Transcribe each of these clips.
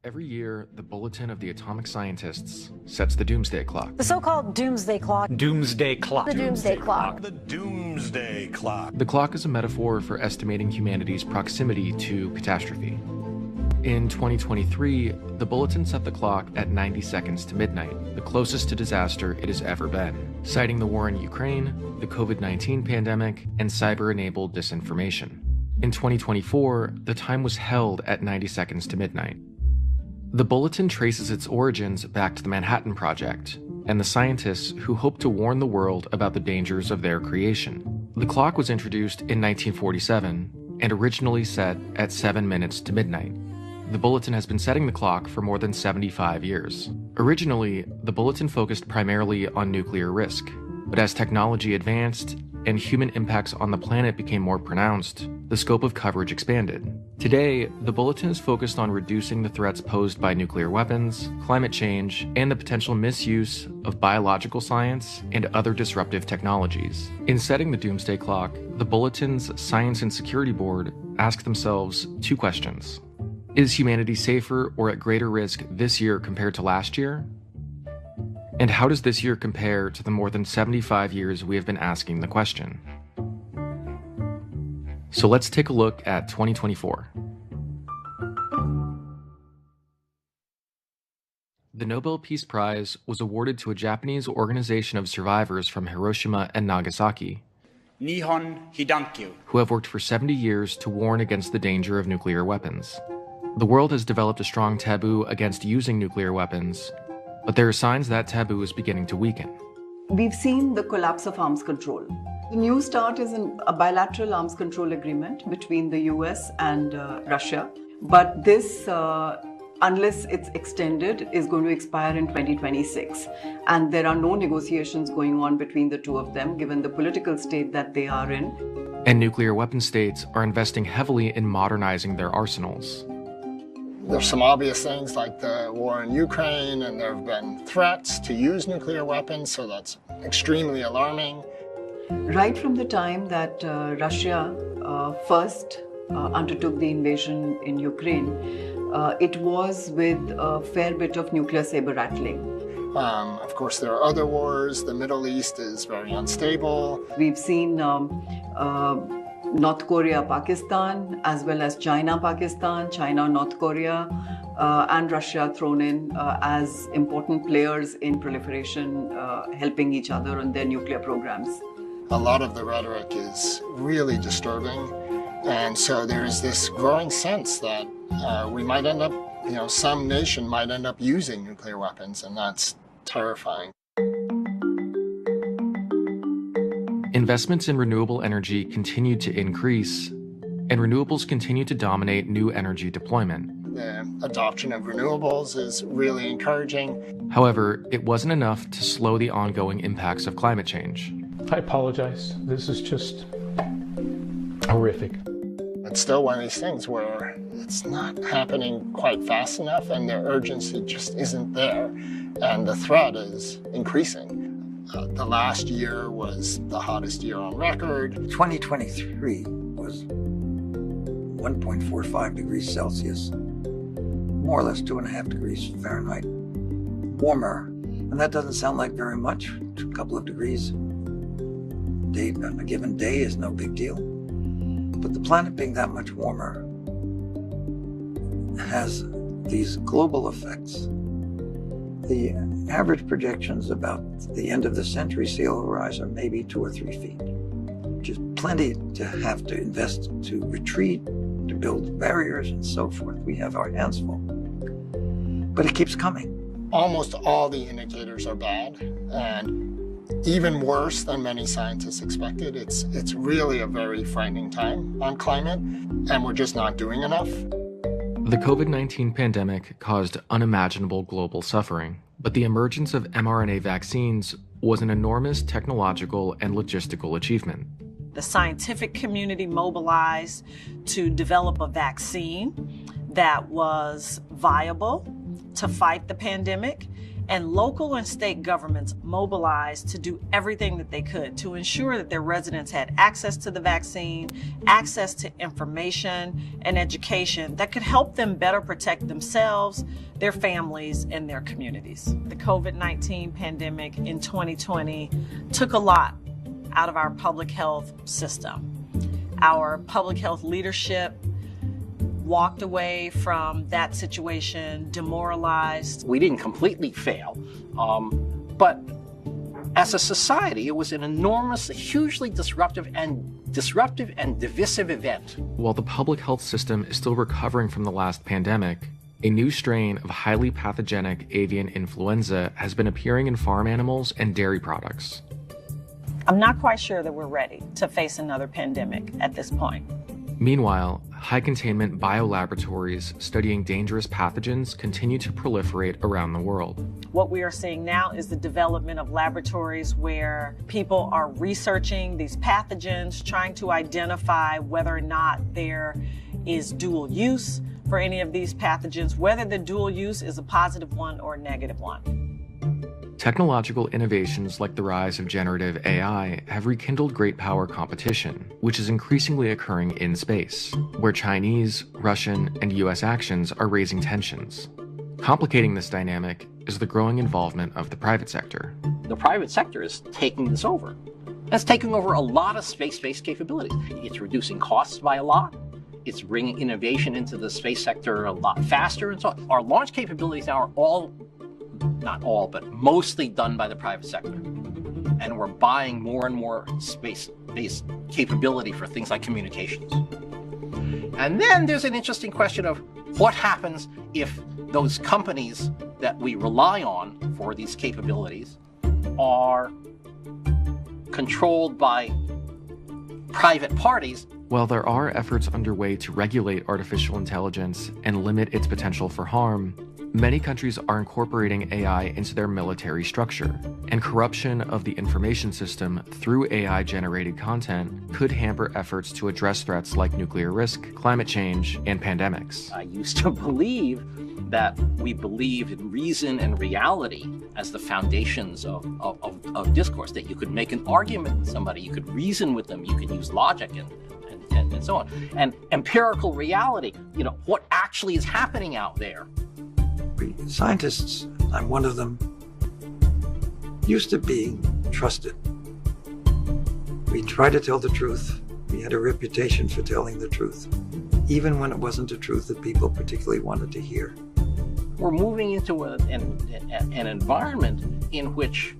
Every year, the Bulletin of the Atomic Scientists sets the Doomsday Clock. The so-called Doomsday Clock. Doomsday Clock. The Doomsday Clock. The Doomsday Clock. The clock is a metaphor for estimating humanity's proximity to catastrophe. In 2023, the Bulletin set the clock at 90 seconds to midnight, the closest to disaster it has ever been, citing the war in Ukraine, the COVID-19 pandemic, and cyber-enabled disinformation. In 2024, the time was held at 90 seconds to midnight. The Bulletin traces its origins back to the Manhattan Project and the scientists who hoped to warn the world about the dangers of their creation. The clock was introduced in 1947 and originally set at 7 minutes to midnight. The Bulletin has been setting the clock for more than 75 years. Originally, the Bulletin focused primarily on nuclear risk, but as technology advanced and human impacts on the planet became more pronounced, the scope of coverage expanded. Today, the Bulletin is focused on reducing the threats posed by nuclear weapons, climate change, and the potential misuse of biological science and other disruptive technologies. In setting the Doomsday Clock, the Bulletin's Science and Security Board asked themselves two questions. Is humanity safer or at greater risk this year compared to last year? And how does this year compare to the more than 75 years we have been asking the question? So let's take a look at 2024. The Nobel Peace Prize was awarded to a Japanese organization of survivors from Hiroshima and Nagasaki, Nihon Hidankyu, who have worked for 70 years to warn against the danger of nuclear weapons. The world has developed a strong taboo against using nuclear weapons, but there are signs that taboo is beginning to weaken. We've seen the collapse of arms control. The new start is a bilateral arms control agreement between the US and Russia. But this, unless it's extended, is going to expire in 2026. And there are no negotiations going on between the two of them, given the political state that they are in. And nuclear weapon states are investing heavily in modernizing their arsenals. There's some obvious things like the war in Ukraine, and there have been threats to use nuclear weapons, so that's extremely alarming. Right from the time that Russia first undertook the invasion in Ukraine, it was with a fair bit of nuclear saber rattling. Of course, there are other wars. The Middle East is very unstable. We've seen North Korea, Pakistan, as well as China, Pakistan, China, North Korea, and Russia thrown in as important players in proliferation, helping each other on their nuclear programs. A lot of the rhetoric is really disturbing. And so there is this growing sense that we might end up, some nation might end up using nuclear weapons, and that's terrifying. Investments in renewable energy continue to increase, and renewables continue to dominate new energy deployment. The adoption of renewables is really encouraging. However, it wasn't enough to slow the ongoing impacts of climate change. I apologize. This is just horrific. It's still one of these things where it's not happening quite fast enough, and the urgency just isn't there, and the threat is increasing. The last year was the hottest year on record. 2023 was 1.45 degrees Celsius, more or less 2.5 degrees Fahrenheit warmer. And that doesn't sound like very much, a couple of degrees a given day is no big deal. But the planet being that much warmer has these global effects. The average projections about the end of the century sea level rise are maybe 2 or 3 feet, which is plenty to have to invest to retreat, to build barriers and so forth. We have our hands full. But it keeps coming. Almost all the indicators are bad, and even worse than many scientists expected. It's really a very frightening time on climate, and we're just not doing enough. The COVID-19 pandemic caused unimaginable global suffering, but the emergence of mRNA vaccines was an enormous technological and logistical achievement. The scientific community mobilized to develop a vaccine that was viable to fight the pandemic, And local and state governments mobilized to do everything that they could to ensure that their residents had access to the vaccine, access to information and education that could help them better protect themselves, their families, and their communities. The COVID-19 pandemic in 2020 took a lot out of our public health system. Our public health leadership walked away from that situation demoralized. We didn't completely fail, but as a society, it was an enormous, hugely disruptive and divisive event. While the public health system is still recovering from the last pandemic, a new strain of highly pathogenic avian influenza has been appearing in farm animals and dairy products. I'm not quite sure that we're ready to face another pandemic at this point. Meanwhile, high-containment biolaboratories studying dangerous pathogens continue to proliferate around the world. What we are seeing now is the development of laboratories where people are researching these pathogens, trying to identify whether or not there is dual use for any of these pathogens, whether the dual use is a positive one or a negative one. Technological innovations like the rise of generative AI have rekindled great power competition, which is increasingly occurring in space, where Chinese, Russian, and US actions are raising tensions. Complicating this dynamic is the growing involvement of the private sector. The private sector is taking this over. It's taking over a lot of space-based capabilities. It's reducing costs by a lot. It's bringing innovation into the space sector a lot faster, and so on. Our launch capabilities now are all, not all, but mostly done by the private sector. And we're buying more and more space-based capability for things like communications. And then there's an interesting question of what happens if those companies that we rely on for these capabilities are controlled by private parties. While there are efforts underway to regulate artificial intelligence and limit its potential for harm, many countries are incorporating AI into their military structure, and corruption of the information system through AI-generated content could hamper efforts to address threats like nuclear risk, climate change, and pandemics. I used to believe that we believed in reason and reality as the foundations of discourse, that you could make an argument with somebody, you could reason with them, you could use logic and so on. And empirical reality, what actually is happening out there. Scientists, I'm one of them, used to be trusted. We tried to tell the truth. We had a reputation for telling the truth, even when it wasn't a truth that people particularly wanted to hear. We're moving into an environment in which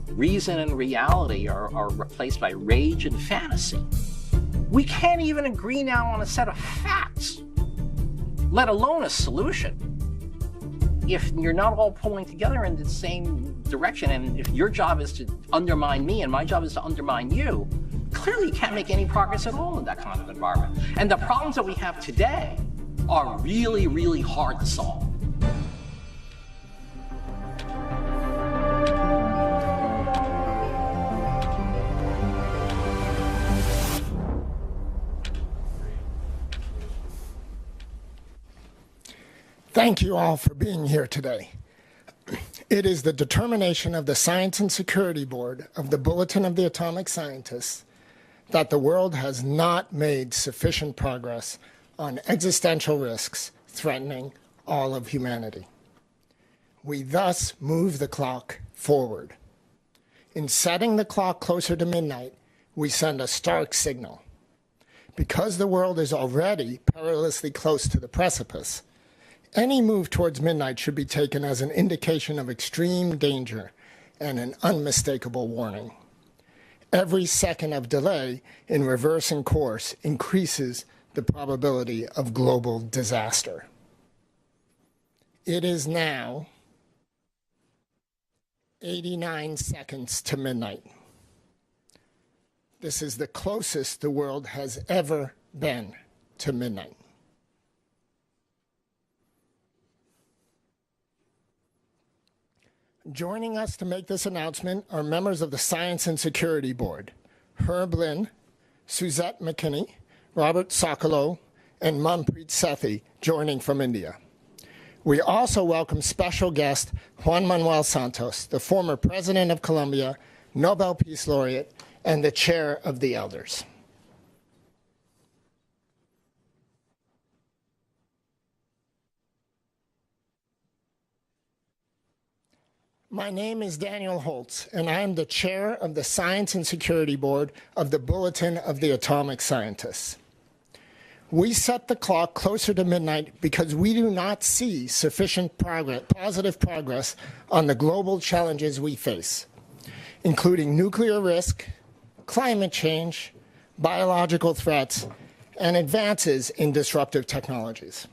reason and reality are replaced by rage and fantasy. We can't even agree now on a set of facts, let alone a solution, if you're not all pulling together in the same direction. And if your job is to undermine me and my job is to undermine you, clearly you can't make any progress at all in that kind of environment. And the problems that we have today are really, really hard to solve. Thank you all for being here today. It is the determination of the Science and Security Board of the Bulletin of the Atomic Scientists that the world has not made sufficient progress on existential risks threatening all of humanity. We thus move the clock forward. In setting the clock closer to midnight, we send a stark signal. Because the world is already perilously close to the precipice, any move towards midnight should be taken as an indication of extreme danger and an unmistakable warning. Every second of delay in reversing course increases the probability of global disaster. It is now 89 seconds to midnight. This is the closest the world has ever been to midnight. Joining us to make this announcement are members of the Science and Security Board, Herb Lynn, Suzette McKinney, Robert Sokolow, and Manpreet Sethi, joining from India. We also welcome special guest Juan Manuel Santos, the former president of Colombia, Nobel Peace Laureate, and the chair of the Elders. My name is Daniel Holtz, and I am the chair of the Science and Security Board of the Bulletin of the Atomic Scientists. We set the clock closer to midnight because we do not see sufficient positive progress on the global challenges we face, including nuclear risk, climate change, biological threats, and advances in disruptive technologies.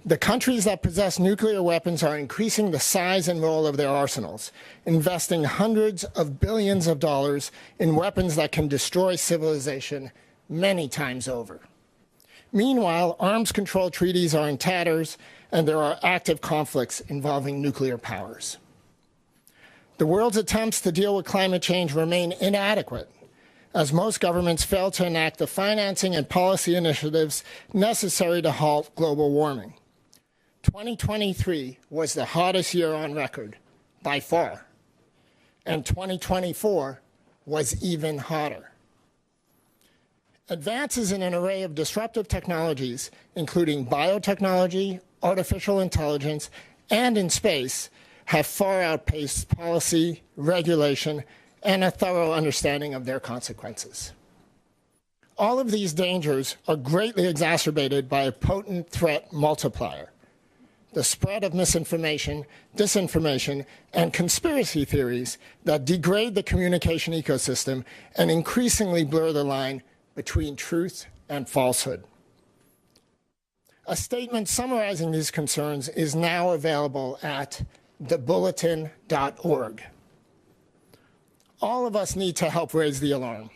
The countries that possess nuclear weapons are increasing the size and role of their arsenals, investing hundreds of billions of dollars in weapons that can destroy civilization many times over. Meanwhile, arms control treaties are in tatters, and there are active conflicts involving nuclear powers. The world's attempts to deal with climate change remain inadequate, as most governments fail to enact the financing and policy initiatives necessary to halt global warming. 2023 was the hottest year on record, by far, and 2024 was even hotter. Advances in an array of disruptive technologies, including biotechnology, artificial intelligence, and in space, have far outpaced policy, regulation, and a thorough understanding of their consequences. All of these dangers are greatly exacerbated by a potent threat multiplier: the spread of misinformation, disinformation, and conspiracy theories that degrade the communication ecosystem and increasingly blur the line between truth and falsehood. A statement summarizing these concerns is now available at thebulletin.org. All of us need to help raise the alarm.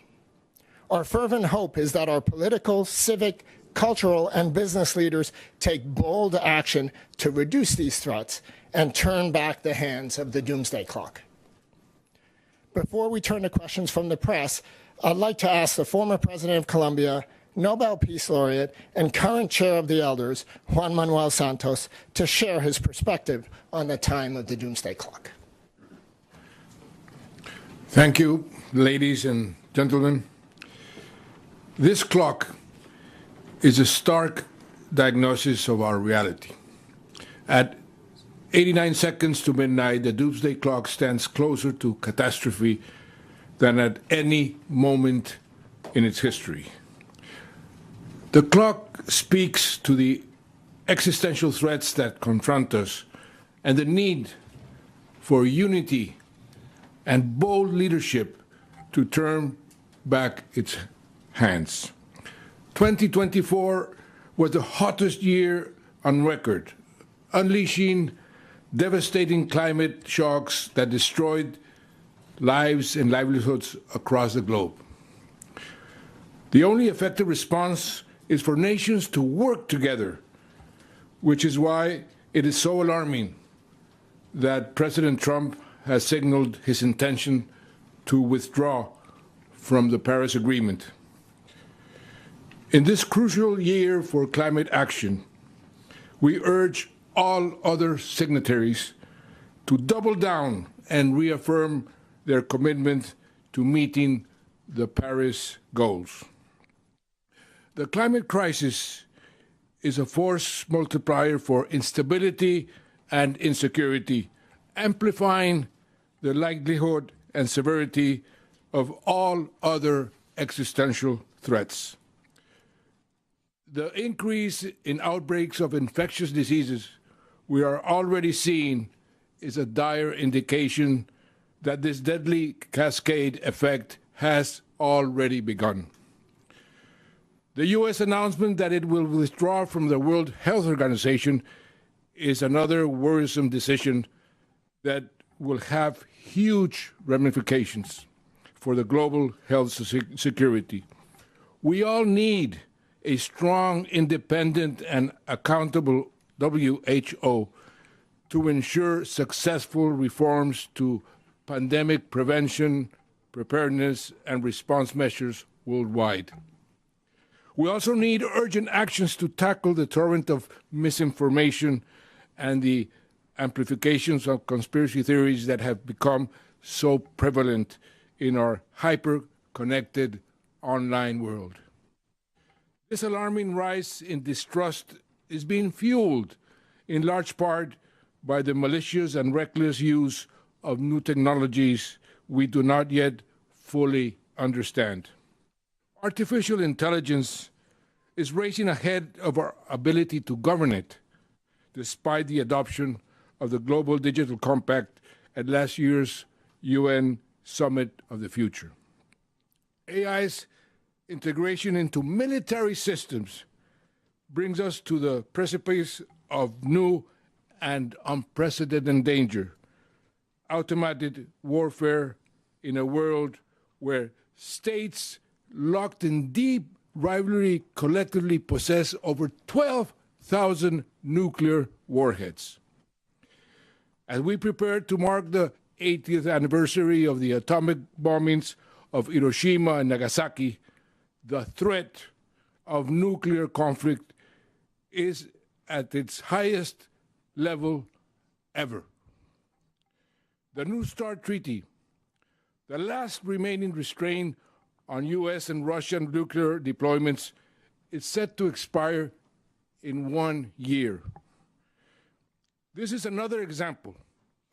Our fervent hope is that our political, civic, cultural, and business leaders take bold action to reduce these threats and turn back the hands of the Doomsday Clock. Before we turn to questions from the press, I'd like to ask the former president of Colombia, Nobel Peace Laureate, and current chair of the Elders, Juan Manuel Santos, to share his perspective on the time of the Doomsday Clock. Thank you, ladies and gentlemen. This clock is a stark diagnosis of our reality. At 89 seconds to midnight, the Doomsday Clock stands closer to catastrophe than at any moment in its history. The clock speaks to the existential threats that confront us and the need for unity and bold leadership to turn back its hands. 2024 was the hottest year on record, unleashing devastating climate shocks that destroyed lives and livelihoods across the globe. The only effective response is for nations to work together, which is why it is so alarming that President Trump has signaled his intention to withdraw from the Paris Agreement. In this crucial year for climate action, we urge all other signatories to double down and reaffirm their commitment to meeting the Paris goals. The climate crisis is a force multiplier for instability and insecurity, amplifying the likelihood and severity of all other existential threats. The increase in outbreaks of infectious diseases we are already seeing is a dire indication that this deadly cascade effect has already begun. The U.S. announcement that it will withdraw from the World Health Organization is another worrisome decision that will have huge ramifications for the global health security. We all need a strong, independent, and accountable WHO to ensure successful reforms to pandemic prevention, preparedness, and response measures worldwide. We also need urgent actions to tackle the torrent of misinformation and the amplifications of conspiracy theories that have become so prevalent in our hyper-connected online world. This alarming rise in distrust is being fueled in large part by the malicious and reckless use of new technologies we do not yet fully understand. Artificial intelligence is racing ahead of our ability to govern it, despite the adoption of the Global Digital Compact at last year's UN Summit of the Future. AI's integration into military systems brings us to the precipice of new and unprecedented danger: automated warfare in a world where states locked in deep rivalry collectively possess over 12,000 nuclear warheads. As we prepare to mark the 80th anniversary of the atomic bombings of Hiroshima and Nagasaki, the threat of nuclear conflict is at its highest level ever. The New START Treaty, the last remaining restraint on U.S. and Russian nuclear deployments, is set to expire in 1 year. This is another example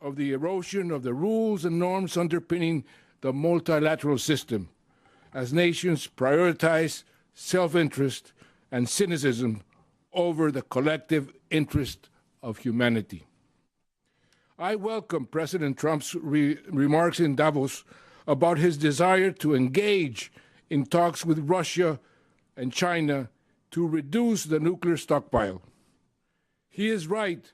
of the erosion of the rules and norms underpinning the multilateral system, as nations prioritize self-interest and cynicism over the collective interest of humanity. I welcome President Trump's remarks in Davos about his desire to engage in talks with Russia and China to reduce the nuclear stockpile. He is right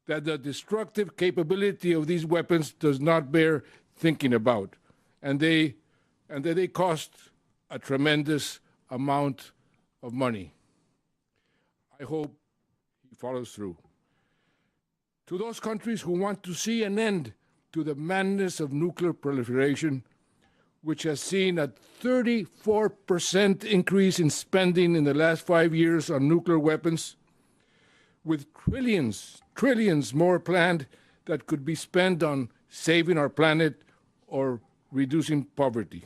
that the destructive capability of these weapons does not bear thinking about, and that they cost a tremendous amount of money. I hope he follows through. To those countries who want to see an end to the madness of nuclear proliferation, which has seen a 34% increase in spending in the last 5 years on nuclear weapons, with trillions more planned that could be spent on saving our planet or reducing poverty.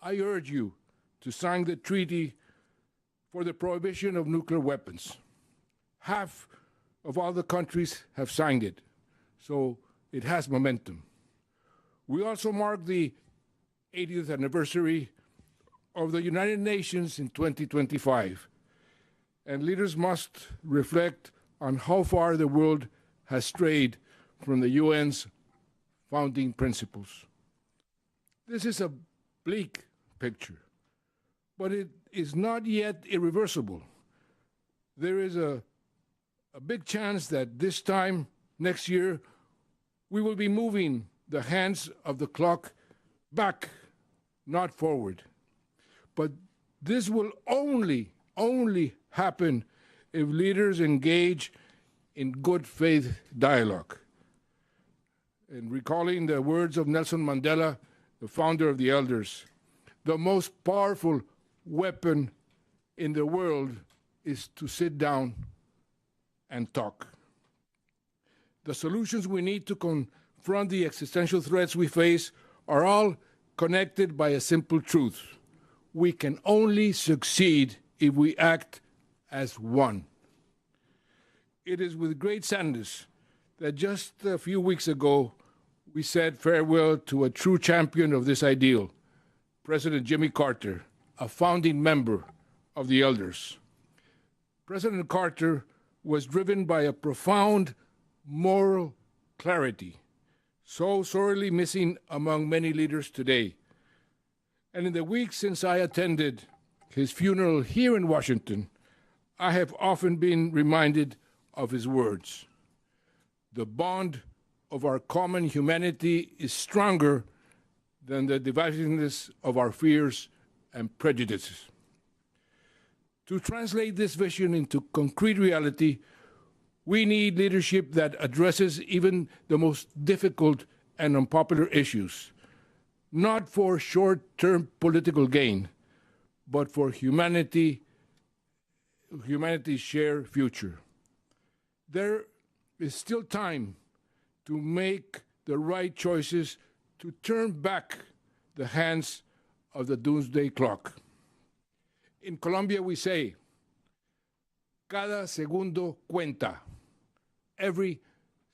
I urge you to sign the treaty for the prohibition of nuclear weapons. Half of all the countries have signed it, so it has momentum. We also mark the 80th anniversary of the United Nations in 2025, and leaders must reflect on how far the world has strayed from the UN's founding principles. This is a bleak picture, but it is not yet irreversible. There is a big chance that this time next year we will be moving the hands of the clock back, not forward. But this will only happen if leaders engage in good faith dialogue. And recalling the words of Nelson Mandela, the founder of the Elders, the most powerful weapon in the world is to sit down and talk. The solutions we need to confront the existential threats we face are all connected by a simple truth. We can only succeed if we act as one. It is with great sadness that just a few weeks ago we said farewell to a true champion of this ideal, President Jimmy Carter, a founding member of the Elders. President Carter was driven by a profound moral clarity, so sorely missing among many leaders today. And in the weeks since I attended his funeral here in Washington, I have often been reminded of his words. The bond of our common humanity is stronger than the divisiveness of our fears and prejudices. To translate this vision into concrete reality, we need leadership that addresses even the most difficult and unpopular issues, not for short-term political gain, but for humanity's shared future. there is still time to make the right choices to turn back the hands of the Doomsday Clock. In Colombia, we say, cada segundo cuenta. Every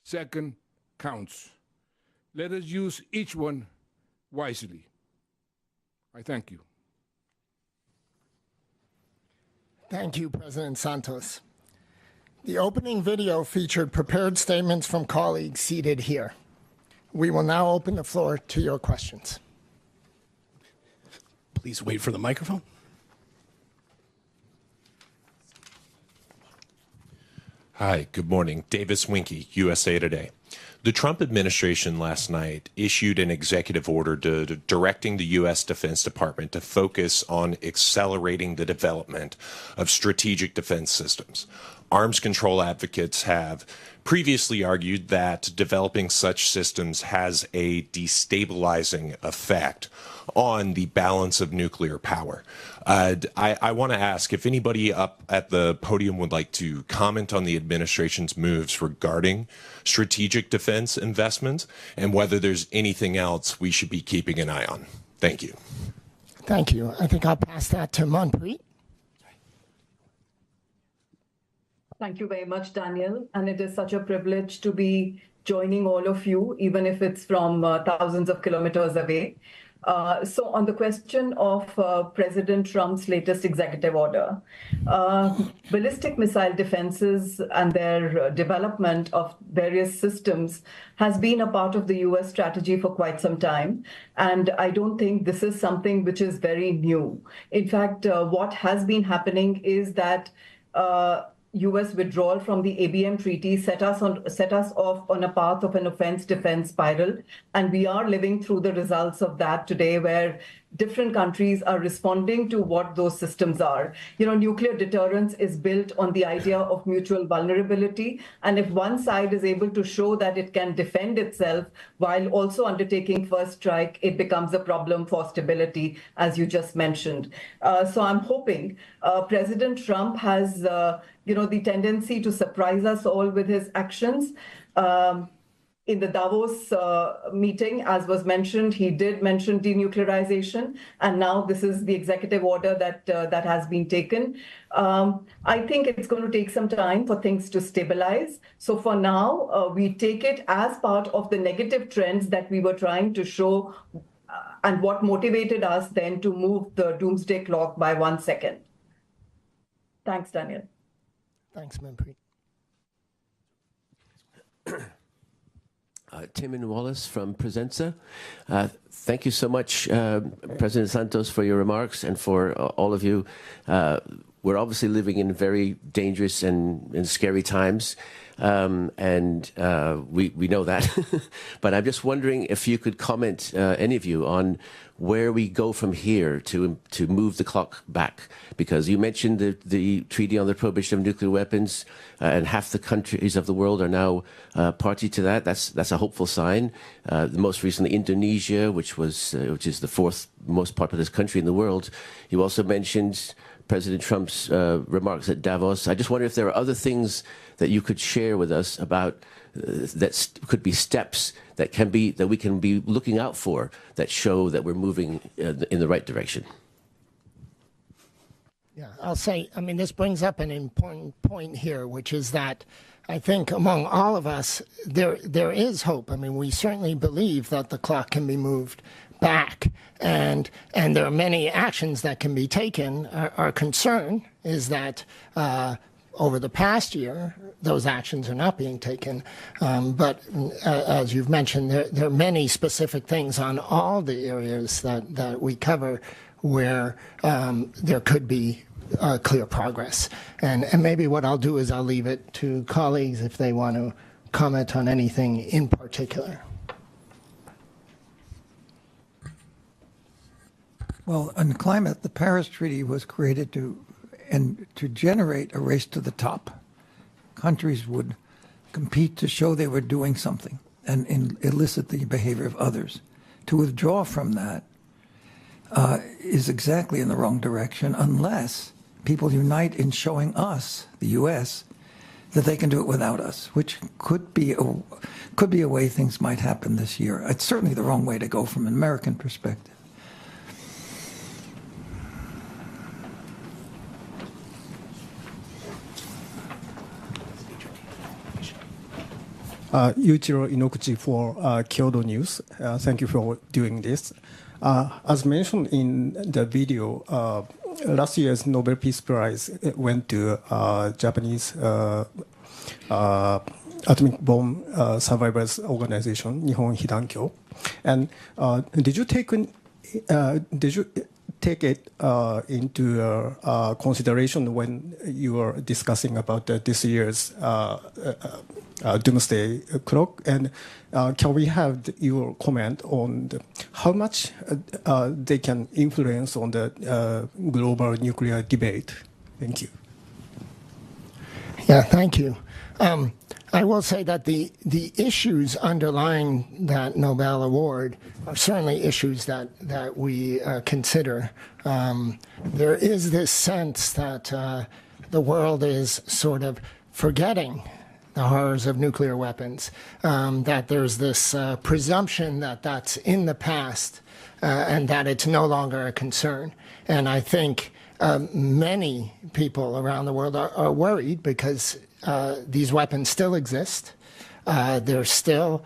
second counts. Let us use each one wisely. I thank you. Thank you, President Santos. The opening video featured prepared statements from colleagues seated here. We will now open the floor to your questions. Please wait for the microphone. Hi, good morning. Davis Winke, USA Today. The Trump administration last night issued an executive order directing the U.S. Defense Department to focus on accelerating the development of strategic defense systems. Arms control advocates have previously argued that developing such systems has a destabilizing effect on the balance of nuclear power. I want to ask if anybody up at the podium would like to comment on the administration's moves regarding strategic defense investments and whether there's anything else we should be keeping an eye on. Thank you. Thank you. I think I'll pass that to Manpreet. Thank you very much, Daniel. And it is such a privilege to be joining all of you, even if it's from thousands of kilometers away. So on the question of President Trump's latest executive order, ballistic missile defenses and their development of various systems has been a part of the U.S. strategy for quite some time. And I don't think this is something which is very new. In fact, what has been happening is that U.S. withdrawal from the ABM treaty set us off on a path of an offense-defense spiral, and we are living through the results of that today, where different countries are responding to what those systems are. You know, nuclear deterrence is built on the idea of mutual vulnerability, and if one side is able to show that it can defend itself while also undertaking first strike, it becomes a problem for stability, as you just mentioned. So I'm hoping President Trump has the tendency to surprise us all with his actions. In the Davos meeting, as was mentioned, he did mention denuclearization, and now this is the executive order that has been taken. I think it's going to take some time for things to stabilize. So for now, we take it as part of the negative trends that we were trying to show and what motivated us then to move the doomsday clock by 1 second. Thanks, Daniel. Thanks, Manpreet. Timon Wallace from Presenza. Thank you so much, President Santos, for your remarks and for all of you. We're obviously living in very dangerous and scary times, and we know that. But I'm just wondering if you could comment, any of you, on where we go from here to move the clock back, because you mentioned the Treaty on the Prohibition of Nuclear Weapons, and half the countries of the world are now party to that. That's a hopeful sign. Most recently, Indonesia, which is the fourth most populous country in the world. You also mentioned President Trump's remarks at Davos. I just wonder if there are other things that you could share with us about that could be steps that we can be looking out for that show that we're moving in the right direction. Yeah, I'll say, I mean, this brings up an important point here, which is that I think among all of us, there is hope. I mean, we certainly believe that the clock can be moved back, and there are many actions that can be taken. Our concern is that over the past year, those actions are not being taken. But as you've mentioned, there are many specific things on all the areas that we cover where there could be clear progress. And maybe what I'll do is I'll leave it to colleagues if they want to comment on anything in particular. Well, on climate, the Paris Treaty was created to generate a race to the top. Countries would compete to show they were doing something and elicit the behavior of others. To withdraw from that is exactly in the wrong direction unless people unite in showing us, the U.S., that they can do it without us, which could be a way things might happen this year. It's certainly the wrong way to go from an American perspective. Yuichiro Inoguchi for Kyodo News. Thank you for doing this. As mentioned in the video, last year's Nobel Peace Prize went to Japanese atomic bomb survivors organization, Nihon Hidankyo. And did you take it into consideration when you were discussing about this year's Doomsday Clock? And can we have your comment on how much they can influence on the global nuclear debate? Thank you. Yeah, thank you. I will say that the issues underlying that Nobel Award are certainly issues that we consider. There is this sense that the world is sort of forgetting the horrors of nuclear weapons, that there's this presumption that that's in the past and that it's no longer a concern. And I think many people around the world are worried because these weapons still exist. They're still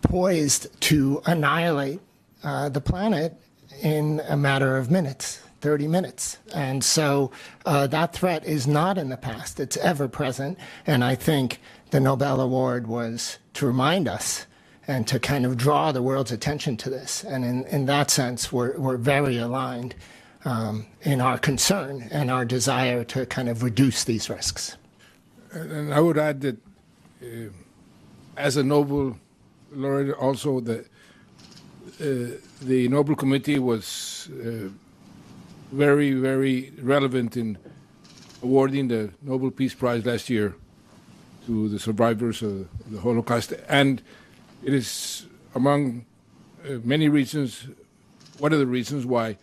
poised to annihilate the planet in a matter of minutes, 30 minutes. And so that threat is not in the past. It's ever present. And I think the Nobel Award was to remind us and to kind of draw the world's attention to this. And in that sense, we're very aligned in our concern and our desire to kind of reduce these risks. And I would add that as a Nobel laureate, also the Nobel Committee was very, very relevant in awarding the Nobel Peace Prize last year to the survivors of the Holocaust. And it is among many reasons, one of the reasons why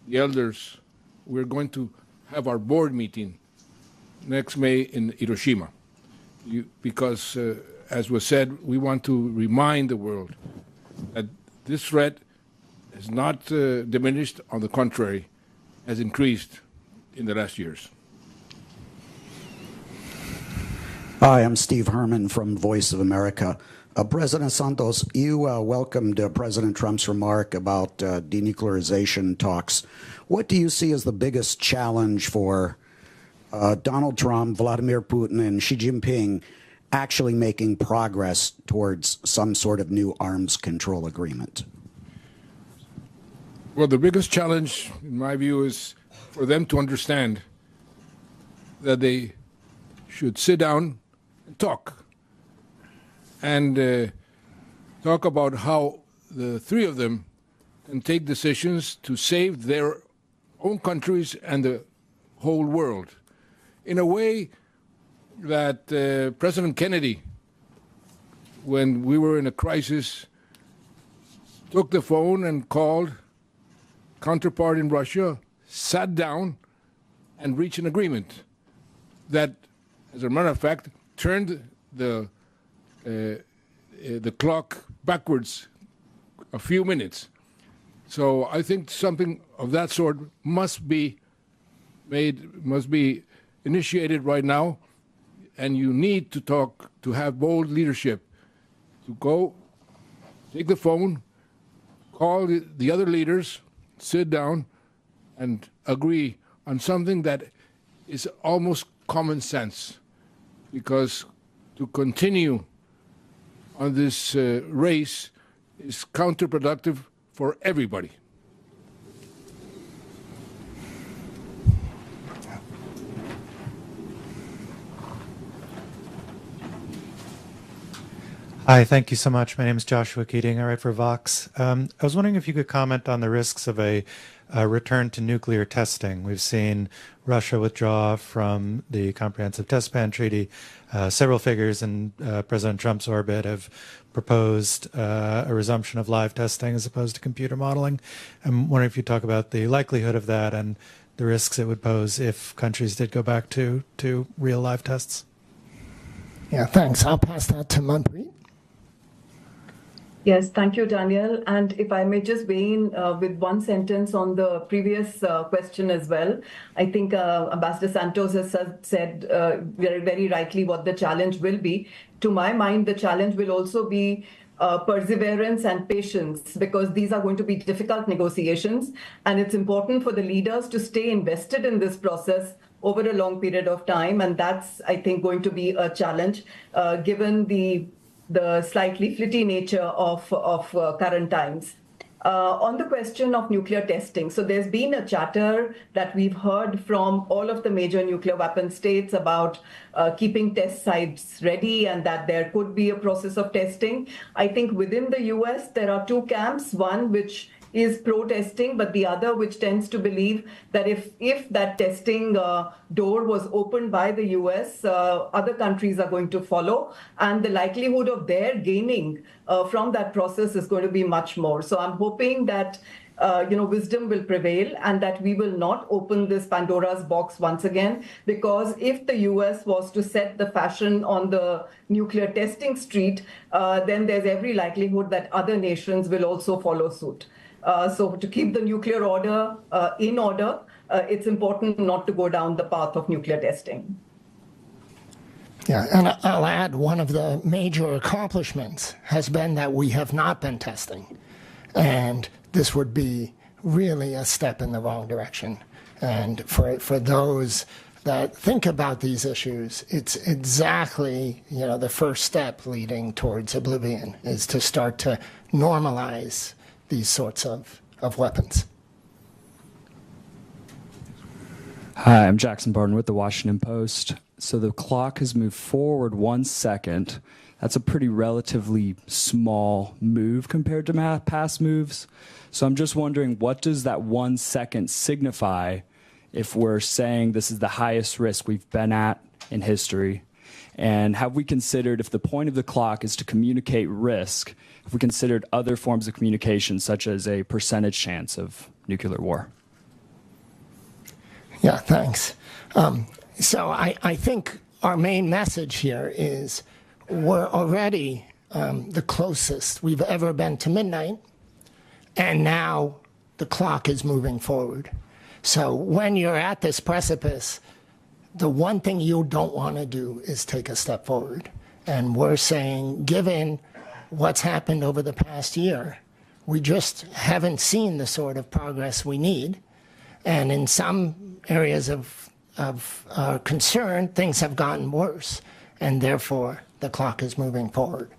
the elders, we're going to have our board meeting next May in Hiroshima. Because, as was said, we want to remind the world that this threat has not diminished, on the contrary, has increased in the last years. Hi, I'm Steve Herman from Voice of America. President Santos, you welcomed President Trump's remark about denuclearization talks. What do you see as the biggest challenge for Donald Trump, Vladimir Putin, and Xi Jinping actually making progress towards some sort of new arms control agreement? Well, the biggest challenge, in my view, is for them to understand that they should sit down and talk. And talk about how the three of them can take decisions to save their own countries and the whole world in a way that President Kennedy, when we were in a crisis, took the phone and called counterpart in Russia, sat down, and reached an agreement that, as a matter of fact, turned the clock backwards a few minutes. So I think something of that sort must be initiated right now, and you need to talk, to have bold leadership, to go, take the phone, call the other leaders, sit down, and agree on something that is almost common sense, because to continue on this race is counterproductive for everybody. Hi, thank you so much. My name is Joshua Keating. I write for Vox. I was wondering if you could comment on the risks of a return to nuclear testing. We've seen Russia withdraw from the Comprehensive Test Ban Treaty. Several figures in President Trump's orbit have proposed a resumption of live testing as opposed to computer modeling. I'm wondering if you talk about the likelihood of that and the risks it would pose if countries did go back to real live tests? Yeah, thanks. I'll pass that to Manpreet. Yes, thank you, Daniel. And if I may just weigh in with one sentence on the previous question as well. I think Ambassador Santos has said very, very rightly what the challenge will be. To my mind, the challenge will also be perseverance and patience, because these are going to be difficult negotiations. And it's important for the leaders to stay invested in this process over a long period of time. And that's, I think, going to be a challenge given the slightly flitty nature of current times. On the question of nuclear testing, so there's been a chatter that we've heard from all of the major nuclear weapon states about keeping test sites ready and that there could be a process of testing. I think within the US, there are two camps, one which is pro-testing, but the other which tends to believe that if that testing door was opened by the US, other countries are going to follow, and the likelihood of their gaining from that process is going to be much more. So I'm hoping that wisdom will prevail and that we will not open this Pandora's box once again, because if the US was to set the fashion on the nuclear testing street, then there's every likelihood that other nations will also follow suit. So to keep the nuclear order in order, it's important not to go down the path of nuclear testing. Yeah, and I'll add, one of the major accomplishments has been that we have not been testing. And this would be really a step in the wrong direction. And for those that think about these issues, it's exactly, the first step leading towards oblivion is to start to normalize these sorts of weapons. Hi, I'm Jackson Barton with the Washington Post. So the clock has moved forward 1 second. That's a pretty relatively small move compared to past moves. So I'm just wondering, what does that 1 second signify if we're saying this is the highest risk we've been at in history? And have we considered, if the point of the clock is to communicate risk, have we considered other forms of communication, such as a percentage chance of nuclear war? Yeah, thanks. So I think our main message here is we're already the closest we've ever been to midnight, and now the clock is moving forward. So when you're at this precipice, the one thing you don't want to do is take a step forward. And we're saying, given what's happened over the past year, we just haven't seen the sort of progress we need. And in some areas of concern, things have gotten worse. And therefore, the clock is moving forward.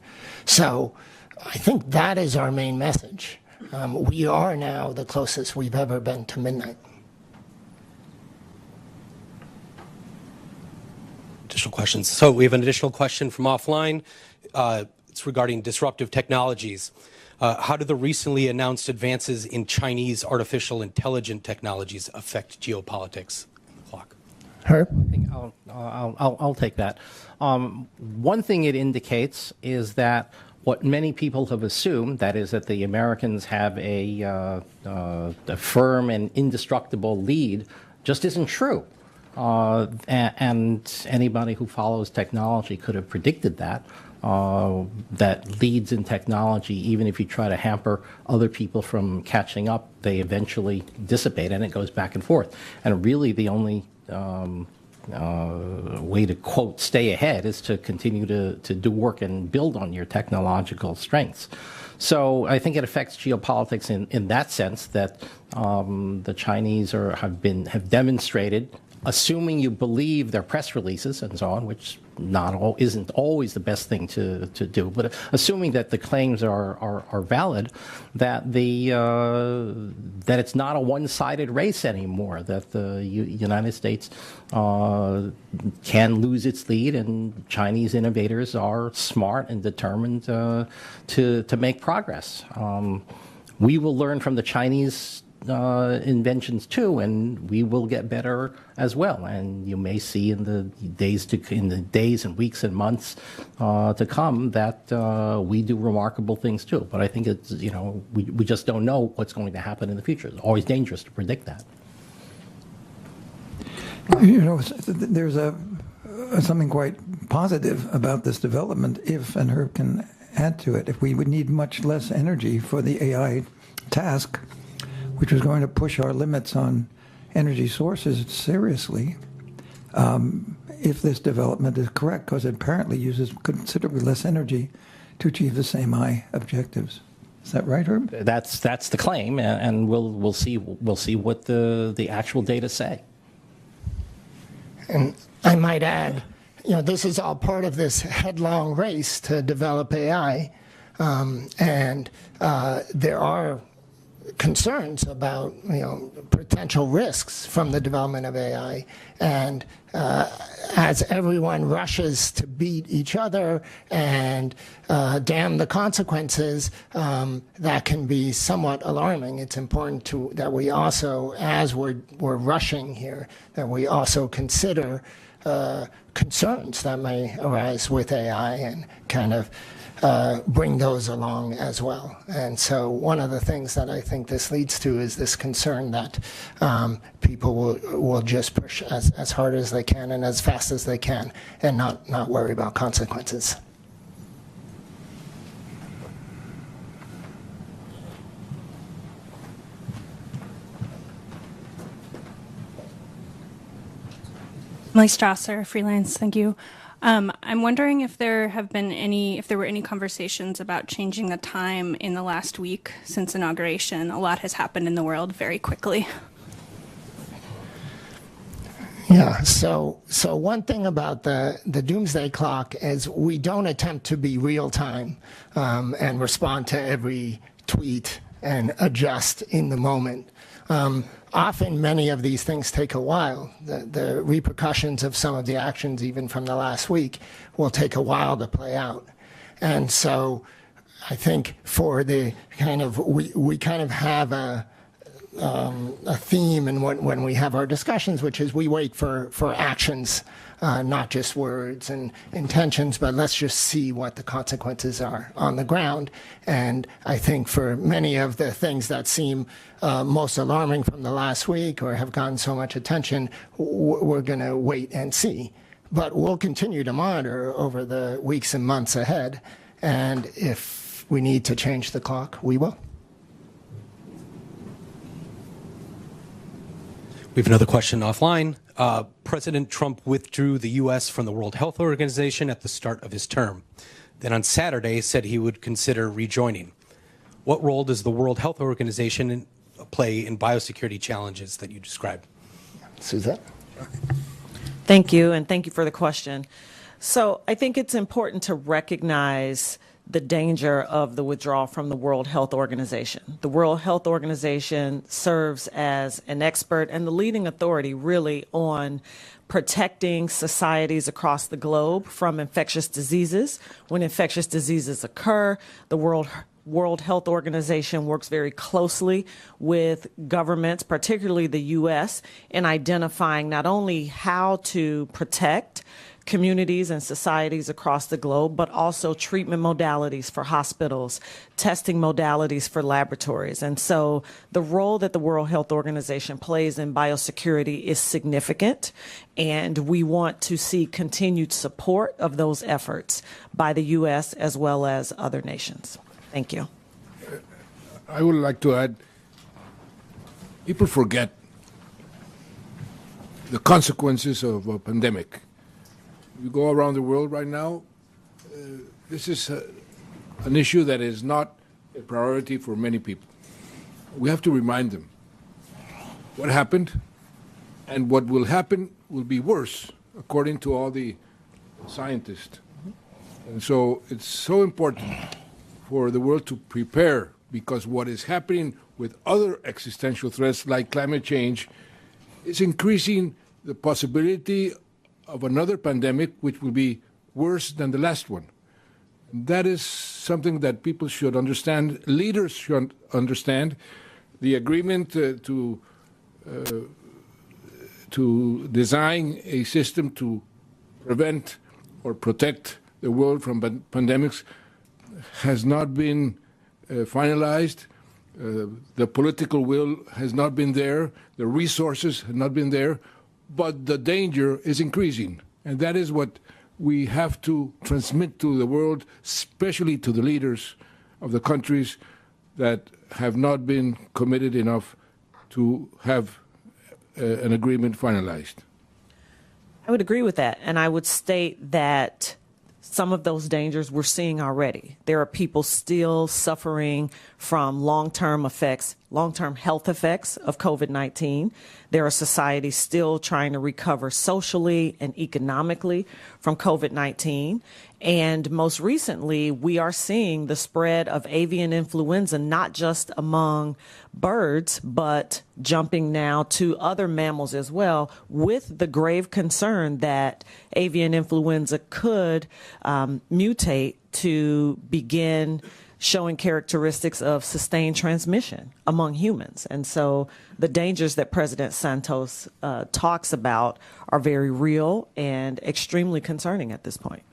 So I think that is our main message. We are now the closest we've ever been to midnight. Additional questions. So we have an additional question from offline. It's regarding disruptive technologies. How do the recently announced advances in Chinese artificial intelligence technologies affect geopolitics? Clock. Herb? I think I'll take that. One thing it indicates is that what many people have assumed, that is that the Americans have a firm and indestructible lead, just isn't true. And anybody who follows technology could have predicted that. That leads in technology, even if you try to hamper other people from catching up, they eventually dissipate, and it goes back and forth. And really the only way to, quote, stay ahead is to continue to do work and build on your technological strengths. So I think it affects geopolitics in that sense, that the Chinese have demonstrated, assuming you believe their press releases and so on, which isn't always the best thing to do, but assuming that the claims are valid, that it's not a one-sided race anymore, that the United States can lose its lead, and Chinese innovators are smart and determined to make progress. We will learn from the Chinese inventions too, and we will get better as well. And you may see in the days and weeks and months to come that we do remarkable things too. But I think it's we just don't know what's going to happen in the future. It's always dangerous to predict that. You know, there's something quite positive about this development, if, and Herb can add to it, if we would need much less energy for the AI task, which was going to push our limits on energy sources seriously, if this development is correct, because it apparently uses considerably less energy to achieve the same AI objectives. Is that right, Herb? That's the claim, and we'll see what the actual data say. And I might add, you know, this is all part of this headlong race to develop AI, and there are concerns about, you know, potential risks from the development of AI, and as everyone rushes to beat each other and damn the consequences, that can be somewhat alarming. It's important that we also, as we're rushing here, that we also consider concerns that may arise with AI and kind of bring those along as well. And so one of the things that I think this leads to is this concern that people will just push as hard as they can and as fast as they can and not worry about consequences. Emily Strasser, freelance. Thank you. I'm wondering if there were any conversations about changing the time in the last week since inauguration. A lot has happened in the world very quickly. Yeah, so one thing about the Doomsday Clock is we don't attempt to be real time and respond to every tweet and adjust in the moment. Often many of these things take a while. The repercussions of some of the actions, even from the last week, will take a while to play out. And so I think for the kind of, we kind of have a theme in when we have our discussions, which is we wait for actions, not just words and intentions, but let's just see what the consequences are on the ground. And I think for many of the things that seem most alarming from the last week or have gotten so much attention, we're going to wait and see. But we'll continue to monitor over the weeks and months ahead. And if we need to change the clock, we will. We have another question offline. President Trump withdrew the U.S. from the World Health Organization at the start of his term. Then on Saturday said he would consider rejoining. What role does the World Health Organization play in biosecurity challenges that you described? Suzette? Thank you, and thank you for the question. So I think it's important to recognize the danger of the withdrawal from the World Health Organization. The World Health Organization serves as an expert and the leading authority really on protecting societies across the globe from infectious diseases. When infectious diseases occur, the World Health Organization works very closely with governments, particularly the U.S., in identifying not only how to protect communities and societies across the globe, but also treatment modalities for hospitals, testing modalities for laboratories. And so the role that the World Health Organization plays in biosecurity is significant, and we want to see continued support of those efforts by the U.S. as well as other nations. Thank you. I would like to add, people forget the consequences of a pandemic. You go around the world right now, this is an issue that is not a priority for many people. We have to remind them what happened, and what will happen will be worse, according to all the scientists. And so it's so important for the world to prepare, because what is happening with other existential threats like climate change is increasing the possibility of another pandemic which will be worse than the last one. That is something that people should understand, leaders should understand. The agreement to design a system to prevent or protect the world from pandemics has not been finalized. The political will has not been there. The resources have not been there. but the danger is increasing. And that is what we have to transmit to the world, especially to the leaders of the countries that have not been committed enough to have an agreement finalized. I would agree with that. And I would state that some of those dangers we're seeing already. There are people still suffering from long-term health effects of COVID-19. There are societies still trying to recover socially and economically from COVID-19. And most recently, we are seeing the spread of avian influenza, not just among birds, but jumping now to other mammals as well, with the grave concern that avian influenza could mutate to begin showing characteristics of sustained transmission among humans. And so the dangers that President Santos talks about are very real and extremely concerning at this point.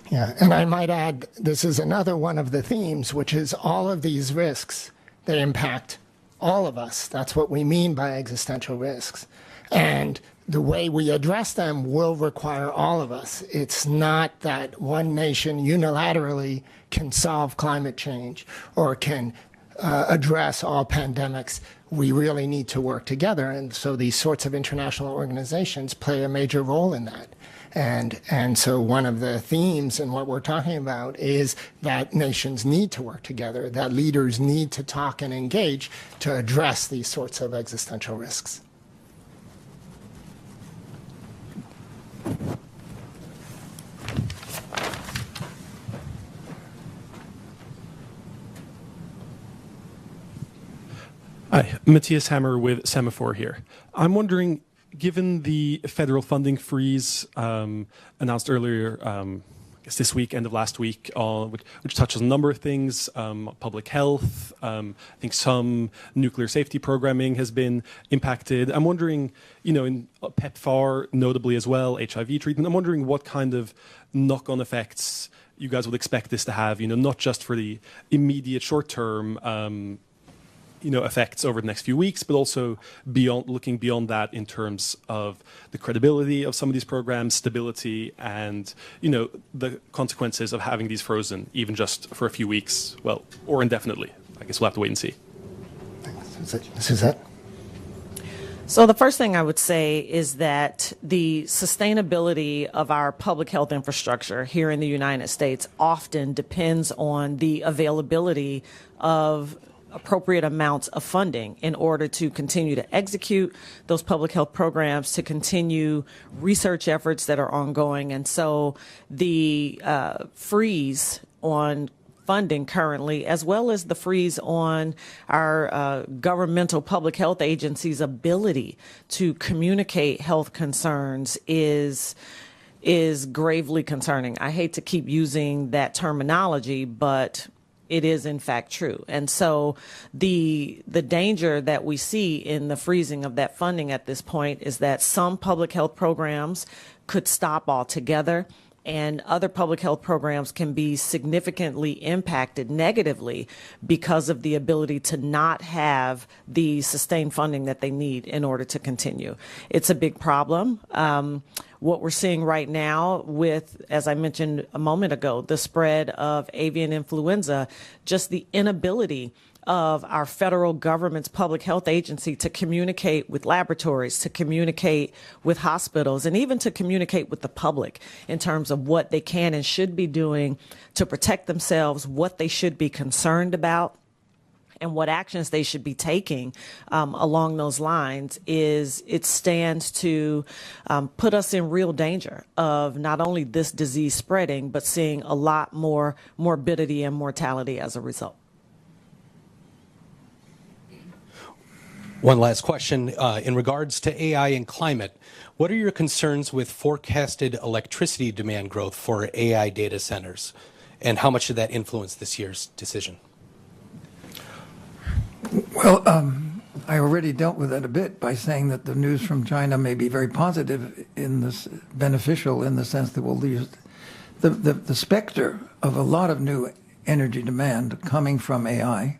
Yeah, and I might add, this is another one of the themes, which is all of these risks, they impact all of us. That's what we mean by existential risks. And the way we address them will require all of us. It's not that one nation unilaterally can solve climate change or can address all pandemics. We really need to work together. And so these sorts of international organizations play a major role in that. And so one of the themes in what we're talking about is that nations need to work together, that leaders need to talk and engage to address these sorts of existential risks. Hi, Matthias Hammer with Semaphore here. I'm wondering, given the federal funding freeze announced earlier, I guess this week, end of last week, which touches on a number of things, public health, I think some nuclear safety programming has been impacted. I'm wondering, in PEPFAR notably as well, HIV treatment, I'm wondering what kind of knock-on effects you guys would expect this to have, not just for the immediate short-term effects over the next few weeks, but also looking beyond that in terms of the credibility of some of these programs, stability, and the consequences of having these frozen, even just for a few weeks, or indefinitely. I guess we'll have to wait and see. Suzette? So the first thing I would say is that the sustainability of our public health infrastructure here in the United States often depends on the availability of appropriate amounts of funding in order to continue to execute those public health programs, to continue research efforts that are ongoing. And so the freeze on funding currently, as well as the freeze on our governmental public health agencies' ability to communicate health concerns is gravely concerning. I hate to keep using that terminology, but it is in fact true. And so the danger that we see in the freezing of that funding at this point is that some public health programs could stop altogether, and other public health programs can be significantly impacted negatively because of the ability to not have the sustained funding that they need in order to continue. It's a big problem. What we're seeing right now with, as I mentioned a moment ago, the spread of avian influenza, just the inability of our federal government's public health agency to communicate with laboratories, to communicate with hospitals, and even to communicate with the public in terms of what they can and should be doing to protect themselves, what they should be concerned about, and what actions they should be taking along those lines. It stands to put us in real danger of not only this disease spreading, but seeing a lot more morbidity and mortality as a result. One last question. In regards to AI and climate, what are your concerns with forecasted electricity demand growth for AI data centers? And how much did that influence this year's decision? Well, I already dealt with that a bit by saying that the news from China may be very positive in this, beneficial in the sense that we'll lose the specter of a lot of new energy demand coming from AI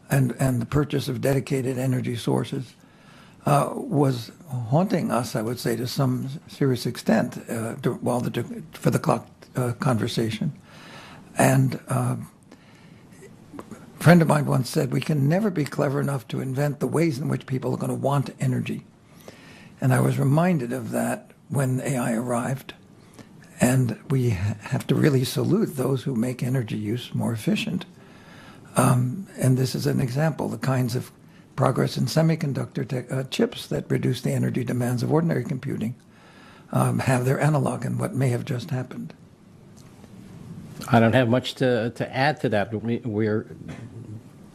and the purchase of dedicated energy sources was haunting us, I would say, to some serious extent for the clock conversation. And a friend of mine once said, we can never be clever enough to invent the ways in which people are going to want energy. And I was reminded of that when AI arrived. And we have to really salute those who make energy use more efficient. And this is an example, the kinds of progress in semiconductor chips that reduce the energy demands of ordinary computing have their analog in what may have just happened. I don't have much to add to that.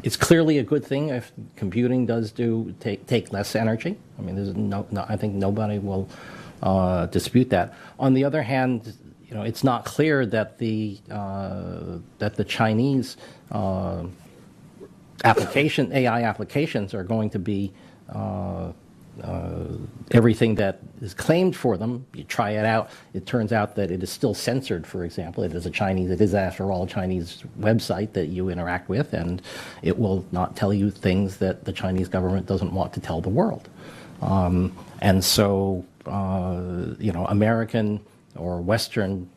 It's clearly a good thing if computing does take less energy. I mean, I think nobody will dispute that. On the other hand, it's not clear that the Chinese AI applications are going to be everything that is claimed for them. You try it out, it turns out that it is still censored, for example. It is after all a Chinese website that you interact with, and it will not tell you things that the Chinese government doesn't want to tell the world. And so, American or Western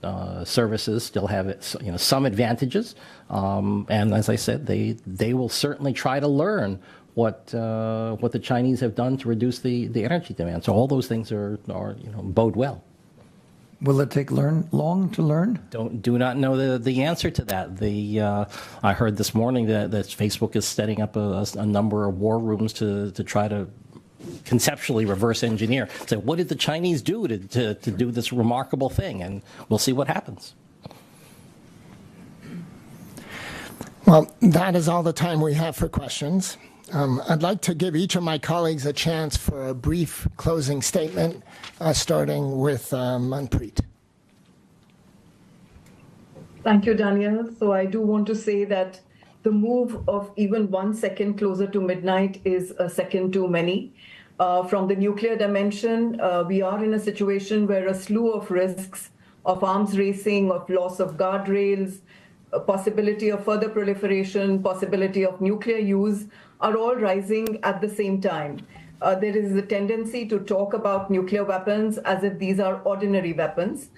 services still have some advantages, and as I said, they will certainly try to learn what the Chinese have done to reduce the energy demand. So all those things are bode well. Will it take long to learn? Do not know the answer to that. I heard this morning that Facebook is setting up a number of war rooms to try to conceptually reverse engineer. So what did the Chinese do to do this remarkable thing? And we'll see what happens. Well, that is all the time we have for questions. I'd like to give each of my colleagues a chance for a brief closing statement, starting with Manpreet. Thank you, Daniel. So I do want to say that the move of even 1 second closer to midnight is a second too many. From the nuclear dimension, we are in a situation where a slew of risks of arms racing, of loss of guardrails, a possibility of further proliferation, possibility of nuclear use are all rising at the same time. There is a tendency to talk about nuclear weapons as if these are ordinary weapons,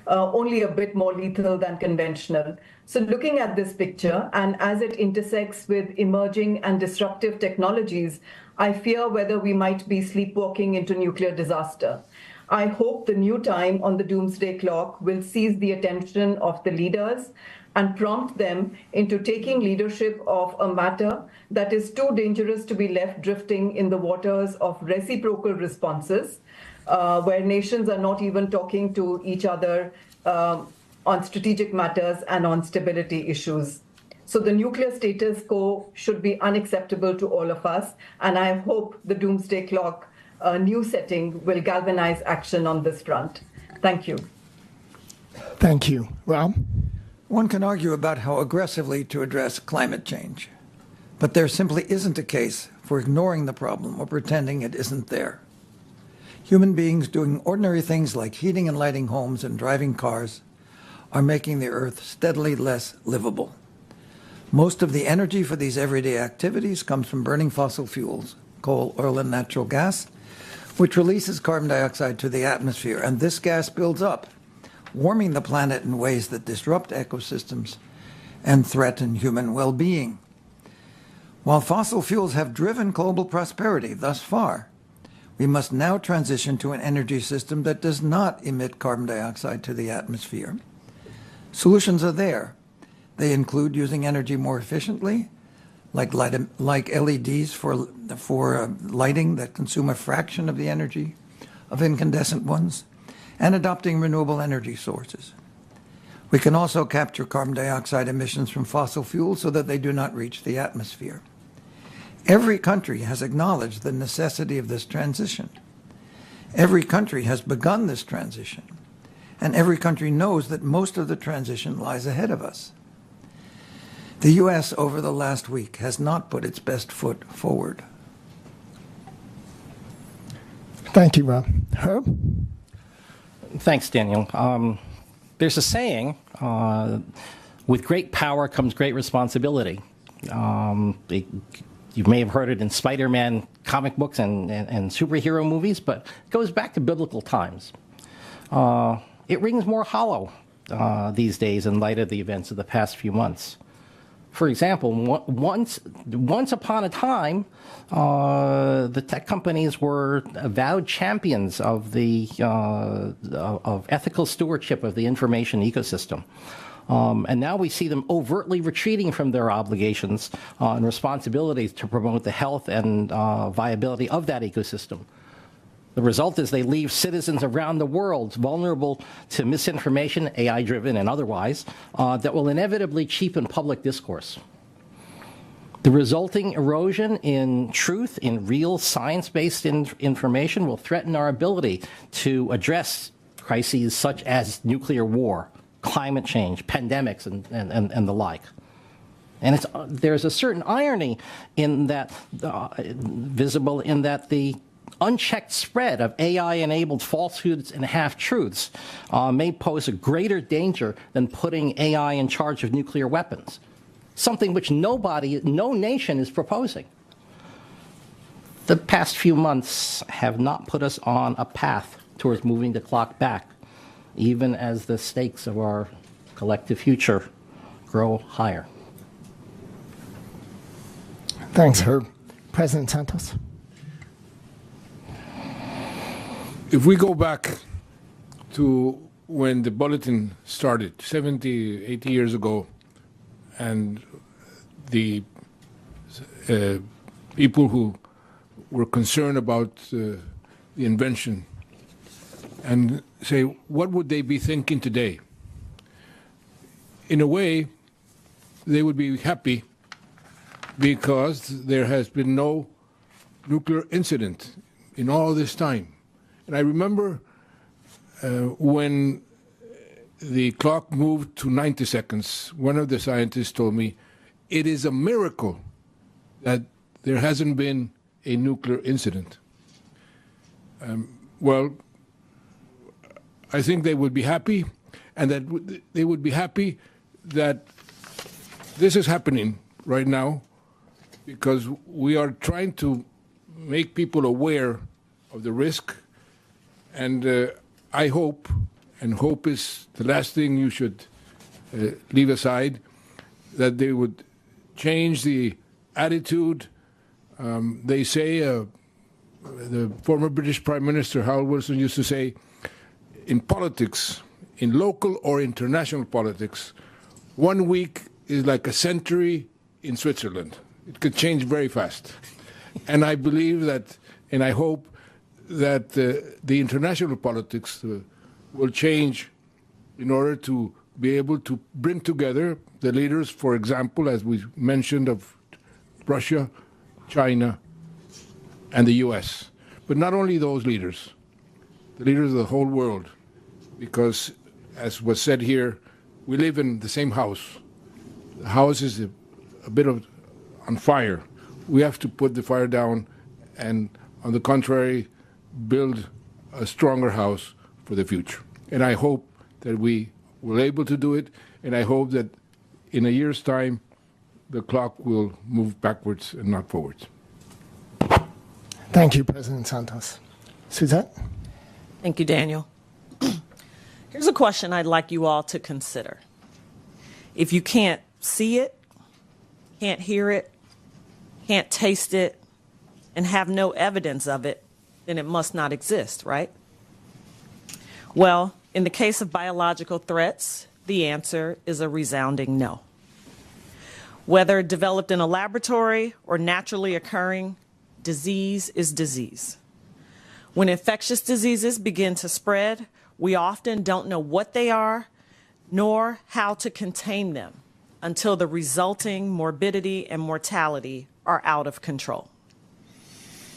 only a bit more lethal than conventional. So looking at this picture, and as it intersects with emerging and disruptive technologies, I fear whether we might be sleepwalking into nuclear disaster. I hope the new time on the Doomsday Clock will seize the attention of the leaders and prompt them into taking leadership of a matter that is too dangerous to be left drifting in the waters of reciprocal responses, where nations are not even talking to each other on strategic matters and on stability issues. So the nuclear status quo should be unacceptable to all of us, and I hope the Doomsday Clock new setting will galvanize action on this front. Thank you. Thank you. Rob? One can argue about how aggressively to address climate change, but there simply isn't a case for ignoring the problem or pretending it isn't there. Human beings doing ordinary things like heating and lighting homes and driving cars are making the Earth steadily less livable. Most of the energy for these everyday activities comes from burning fossil fuels, coal, oil, and natural gas, which releases carbon dioxide to the atmosphere, and this gas builds up, warming the planet in ways that disrupt ecosystems and threaten human well-being. While fossil fuels have driven global prosperity thus far, we must now transition to an energy system that does not emit carbon dioxide to the atmosphere. Solutions are there. They include using energy more efficiently, like LEDs for lighting that consume a fraction of the energy of incandescent ones, and adopting renewable energy sources. We can also capture carbon dioxide emissions from fossil fuels so that they do not reach the atmosphere. Every country has acknowledged the necessity of this transition. Every country has begun this transition, and every country knows that most of the transition lies ahead of us. The U.S. over the last week has not put its best foot forward. Thank you, Rob. Herb? Thanks, Daniel. There's a saying, with great power comes great responsibility. You may have heard it in Spider-Man comic books and superhero movies, but it goes back to biblical times. It rings more hollow these days in light of the events of the past few months. For example, once upon a time, the tech companies were avowed champions of of ethical stewardship of the information ecosystem. And now we see them overtly retreating from their obligations and responsibilities to promote the health and viability of that ecosystem. The result is they leave citizens around the world vulnerable to misinformation, AI-driven and otherwise, that will inevitably cheapen public discourse. The resulting erosion in truth, in real science-based information, will threaten our ability to address crises such as nuclear war, climate change, pandemics, and the like. And there's a certain irony in that, visible in that the unchecked spread of AI-enabled falsehoods and half-truths may pose a greater danger than putting AI in charge of nuclear weapons, something which no nation is proposing. The past few months have not put us on a path towards moving the clock back, even as the stakes of our collective future grow higher. Thanks, Herb. President Santos. If we go back to when the Bulletin started, 70, 80 years ago, and the people who were concerned about the invention, and say, what would they be thinking today? In a way, they would be happy because there has been no nuclear incident in all this time. And I remember when the clock moved to 90 seconds, one of the scientists told me, it is a miracle that there hasn't been a nuclear incident. Well, I think they would be happy, and that they would be happy that this is happening right now, because we are trying to make people aware of the risk. And I hope, and hope is the last thing you should leave aside, that they would change the attitude. They say, the former British Prime Minister Harold Wilson used to say, in politics, in local or international politics, 1 week is like a century in Switzerland. It could change very fast. And I believe that, and I hope that the international politics will change in order to be able to bring together the leaders, for example, as we mentioned, of Russia, China, and the US. But not only those leaders, the leaders of the whole world, because, as was said here, we live in the same house. The house is a bit on fire. We have to put the fire down and, on the contrary, build a stronger house for the future. And I hope that we were able to do it, and I hope that in a year's time, the clock will move backwards and not forwards. Thank you, President Santos. Suzette? Thank you, Daniel. Here's a question I'd like you all to consider. If you can't see it, can't hear it, can't taste it, and have no evidence of it, then it must not exist, right? Well, in the case of biological threats, the answer is a resounding no. Whether developed in a laboratory or naturally occurring, disease is disease. When infectious diseases begin to spread, we often don't know what they are, nor how to contain them until the resulting morbidity and mortality are out of control.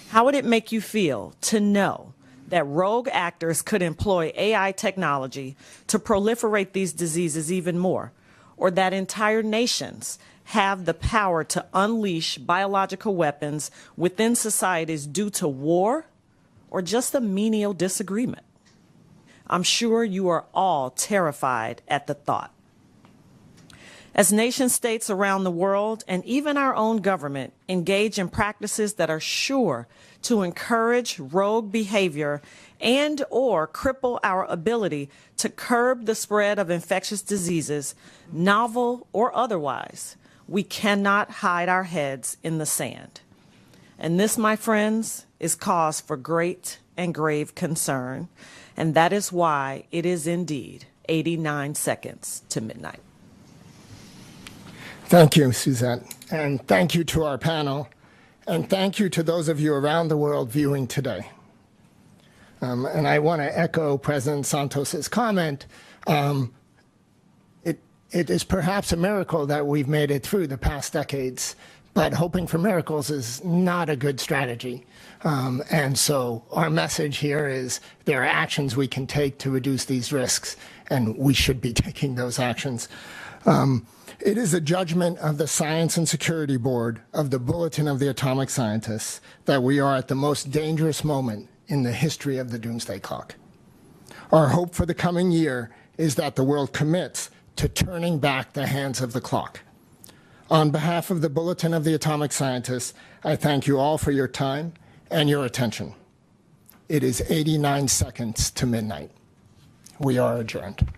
How would it make you feel to know that rogue actors could employ AI technology to proliferate these diseases even more, or that entire nations have the power to unleash biological weapons within societies due to war or just a menial disagreement? I'm sure you are all terrified at the thought. As nation states around the world and even our own government engage in practices that are sure to encourage rogue behavior and or cripple our ability to curb the spread of infectious diseases, novel or otherwise, we cannot hide our heads in the sand. And this, my friends, is cause for great and grave concern, and that is why it is indeed 89 seconds to midnight. Thank you, Suzette, and thank you to our panel, and thank you to those of you around the world viewing today. And I want to echo President Santos's comment. It is perhaps a miracle that we've made it through the past decades, but hoping for miracles is not a good strategy. And so our message here is there are actions we can take to reduce these risks, and we should be taking those actions. It is a judgment of the Science and Security Board of the Bulletin of the Atomic Scientists that we are at the most dangerous moment in the history of the Doomsday Clock. Our hope for the coming year is that the world commits to turning back the hands of the clock. On behalf of the Bulletin of the Atomic Scientists, I thank you all for your time and your attention. It is 89 seconds to midnight. We are adjourned.